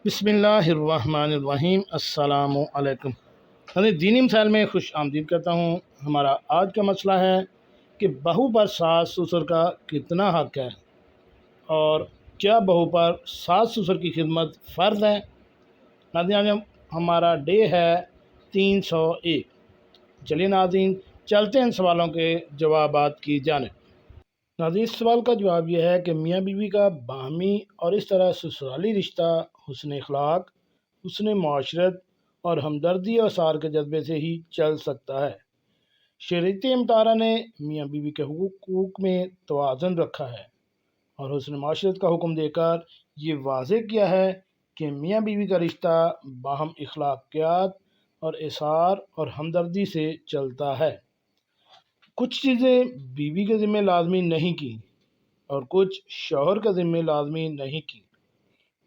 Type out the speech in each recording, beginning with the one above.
بسم اللہ الرحمن الرحیم۔ السلام علیکم۔ دینی مسائل میں خوش آمدید کرتا ہوں۔ ہمارا آج کا مسئلہ ہے کہ بہو پر ساس سسر کا کتنا حق ہے اور کیا بہو پر ساس سسر کی خدمت فرض ہے۔ ناظرین، آج ہمارا ڈے ہے 301۔ چلیے ناظرین، چلتے ہیں ان سوالوں کے جوابات کی جانب۔ ناظرین، اس سوال کا جواب یہ ہے کہ میاں بیوی کا باہمی اور اس طرح سسرالی رشتہ حسن اخلاق، حسن معاشرت اور ہمدردی اور سار کے جذبے سے ہی چل سکتا ہے۔ شریعت مطہرہ نے میاں بیوی کے حقوق میں توازن رکھا ہے اور حسن معاشرت کا حکم دے کر یہ واضح کیا ہے کہ میاں بیوی کا رشتہ باہم اخلاقیات اور اثار اور ہمدردی سے چلتا ہے۔ کچھ چیزیں بیوی کے ذمہ لازمی نہیں کی اور کچھ شوہر کے ذمہ لازمی نہیں کی،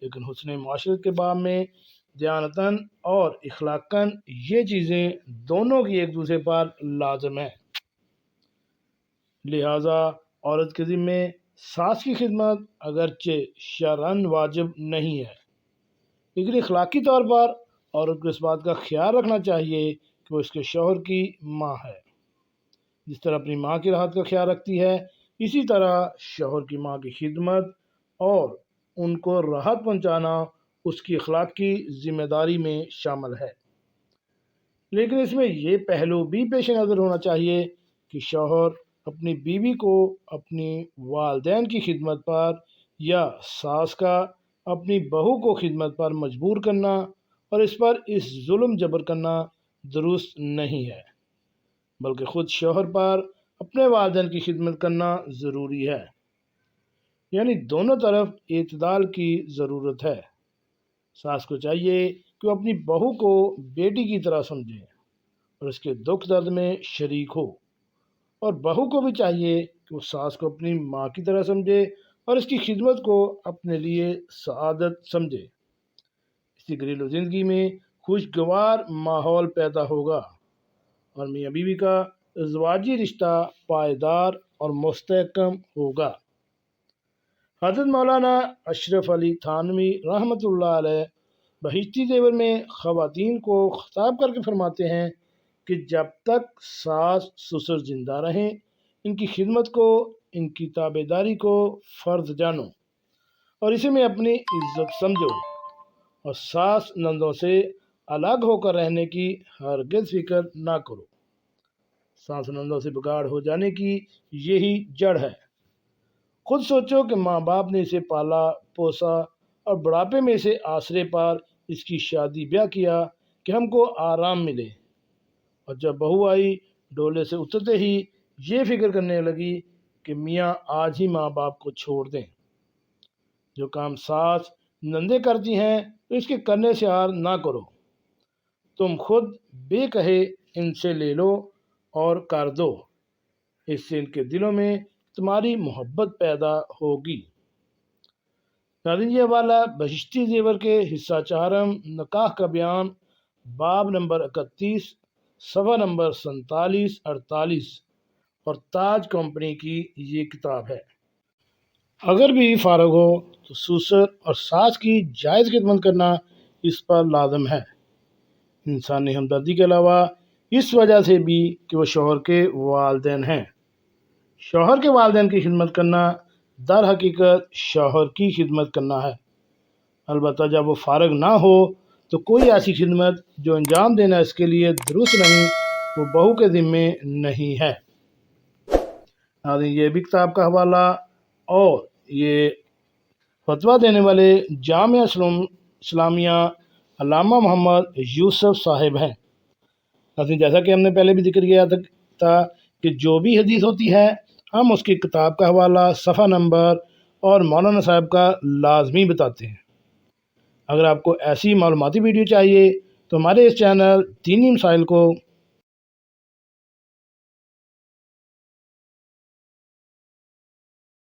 لیکن حسن معاشرت کے باب میں دیانتاً اور اخلاقاً یہ چیزیں دونوں کی ایک دوسرے پر لازم ہیں۔ لہٰذا عورت کے ذمہ ساس کی خدمت اگرچہ شرعاً واجب نہیں ہے، لیکن اخلاقی طور پر عورت کو اس بات کا خیال رکھنا چاہیے کہ وہ اس کے شوہر کی ماں ہے۔ جس طرح اپنی ماں کی راحت کا خیال رکھتی ہے، اسی طرح شوہر کی ماں کی خدمت اور ان کو راحت پہنچانا اس کی اخلاقی ذمہ داری میں شامل ہے۔ لیکن اس میں یہ پہلو بھی پیش نظر ہونا چاہیے کہ شوہر اپنی بیوی کو اپنی والدین کی خدمت پر یا ساس کا اپنی بہو کو خدمت پر مجبور کرنا اور اس پر ظلم جبر کرنا درست نہیں ہے، بلکہ خود شوہر پر اپنے والدین کی خدمت کرنا ضروری ہے۔ یعنی دونوں طرف اعتدال کی ضرورت ہے۔ ساس کو چاہیے کہ وہ اپنی بہو کو بیٹی کی طرح سمجھے اور اس کے دکھ درد میں شریک ہو، اور بہو کو بھی چاہیے کہ وہ ساس کو اپنی ماں کی طرح سمجھے اور اس کی خدمت کو اپنے لیے سعادت سمجھے۔ اسی گھریلو زندگی میں خوشگوار ماحول پیدا ہوگا اور میاں بیوی کا ازدواجی رشتہ پائیدار اور مستحکم ہوگا۔ حضرت مولانا اشرف علی تھانوی رحمۃ اللہ علیہ بہشتی زیور میں خواتین کو خطاب کر کے فرماتے ہیں کہ جب تک ساس سسر زندہ رہیں، ان کی خدمت کو، ان کی تابع داری کو فرض جانو اور اسے میں اپنی عزت سمجھو، اور ساس نندوں سے الگ ہو کر رہنے کی ہرگز فکر نہ کرو۔ ساس نندوں سے بگاڑ ہو جانے کی یہی جڑ ہے۔ خود سوچو کہ ماں باپ نے اسے پالا پوسا اور بڑھاپے میں اسے آسرے پر اس کی شادی بیاہ کیا کہ ہم کو آرام ملے، اور جب بہو آئی ڈولے سے اترتے ہی یہ فکر کرنے لگی کہ میاں آج ہی ماں باپ کو چھوڑ دیں۔ جو کام ساس نندے کرتی ہیں اس کے کرنے سے ہار نہ کرو، تم خود بے کہے ان سے لے لو اور کر دو، اس سے ان کے دلوں میں تمہاری محبت پیدا ہوگی۔ ناظرین، یہ حوالہ بہشتی زیور کے حصہ چہارم نکاح کا بیان، باب نمبر 31، صفحہ نمبر 47-48 اور تاج کمپنی کی یہ کتاب ہے۔ اگر بھی فارغ ہو تو سسر اور ساس کی جائز خدمت کرنا اس پر لازم ہے، انسانی ہمدردی کے علاوہ اس وجہ سے بھی کہ وہ شوہر کے والدین ہیں۔ شوہر کے والدین کی خدمت کرنا در حقیقت شوہر کی خدمت کرنا ہے، البتہ جب وہ فارغ نہ ہو تو کوئی ایسی خدمت جو انجام دینا اس کے لیے درست نہیں، وہ بہو کے ذمے نہیں ہے۔ یہ بھی کتاب کا حوالہ اور یہ فتویٰ دینے والے جامعہ اسلامیہ علامہ محمد یوسف صاحب ہیں۔ جیسا کہ ہم نے پہلے بھی ذکر کیا تھا کہ جو بھی حدیث ہوتی ہے ہم اس کی کتاب کا حوالہ، صفحہ نمبر اور مولانا صاحب کا لازمی بتاتے ہیں۔ اگر آپ کو ایسی معلوماتی ویڈیو چاہیے تو ہمارے اس چینل دینی مسائل کو